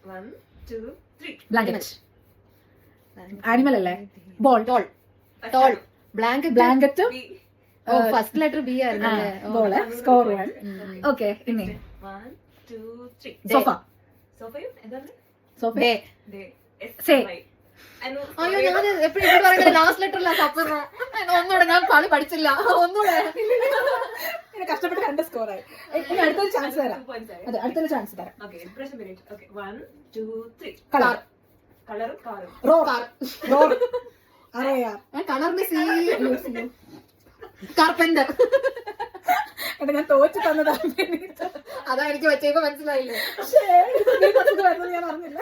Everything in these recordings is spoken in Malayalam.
1, 2, 3. ബ്ലാങ്കറ്റ്. ആനിമൽ അല്ലേ? Ball. Tall. Blanket. Blanket. B. First letter b ആയിരുന്നു. ബോള്. സ്കോർ 1. ഓക്കെ. ഇനി 1, 2, 3. സോഫ. സോഫയും എന്താണ്? സോഫ. Day. Say. അയ്യോ ഞാൻ എപ്പോഴും പറയുന്നത് ലാസ്റ്റ് ലെറ്ററിലാ സഫർ. ഒന്നുകൂടെ ഞാൻ കളി പഠിച്ചില്ല. ഒന്നുകൂടെ കഷ്ടപ്പെട്ട് 2 സ്കോർ ആയി. ഇനി അടുത്തൊരു ചാൻസ് തരാം. 2 points ആയി. അതെ, അടുത്തൊരു ചാൻസ് തരാം. Okay, impression minute. Okay, 1, 2, 3. Colour. Colour, car. Roar. Roar. അറിയാം. കളറിന്റെ സി കാർപ്പന്റർ. എടാ ഞാൻ തോറ്റു തന്നതാണ്. അതാ എനിക്ക് വെച്ചപ്പോ മനസ്സിലായില്ലേ. ഞാൻ അറിഞ്ഞില്ല.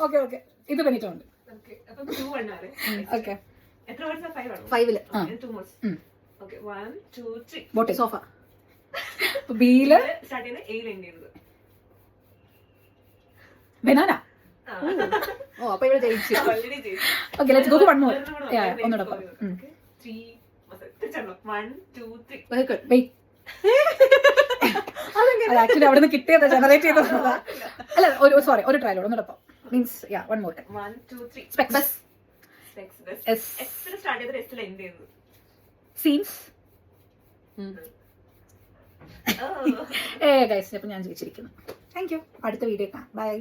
ഓക്കെ ഇത് ബെനിറ്റുണ്ട്. Okay, അപ്പം 2, 1 ആണ്. ഓക്കെ. എത്ര words ആണ്? 5 ആണോ? 5ല്. Okay, 2 more. Okay, 1, 2, 3. ബോട്ടിൽ. സോഫ. ബിയില് സ്റ്റാർട്ട് ചെയ്യുന്നത് എയിൽ എൻഡ് ചെയ്യുന്നത്. ബനാന. ഓ അപ്പൊ ഇവിടെ ജയിച്ചു. Already ചെയ്തു. Okay, let's go for one more. ഒരെണ്ണം ഒന്നുകൂടെ കൂടെ പോകാം. 3. തിരിച്ചോ? 1, 2, 3. Very good. വെയിറ്റ്. അത് ആക്ച്വലി അവിടെ നിന്ന് കിട്ടിയതാ, ജനറേറ്റ് ചെയ്തതാ. അല്ല ഒരു ട്രയലോട് ഒന്നുകൂടെ means one more. 1, 2, 3. Specs. Specs, best. S. S ല് സ്റ്റാർട്ട് ചെയ്തത് S ല് എൻഡ് ചെയ്യുന്നത്. സീൻസ്. Oh. ഗൈസ്, അപ്പൊ ഞാൻ ജയിച്ചിരിക്കുന്നു. Thank you. അടുത്ത വീഡിയോ കാണാം. ബൈ.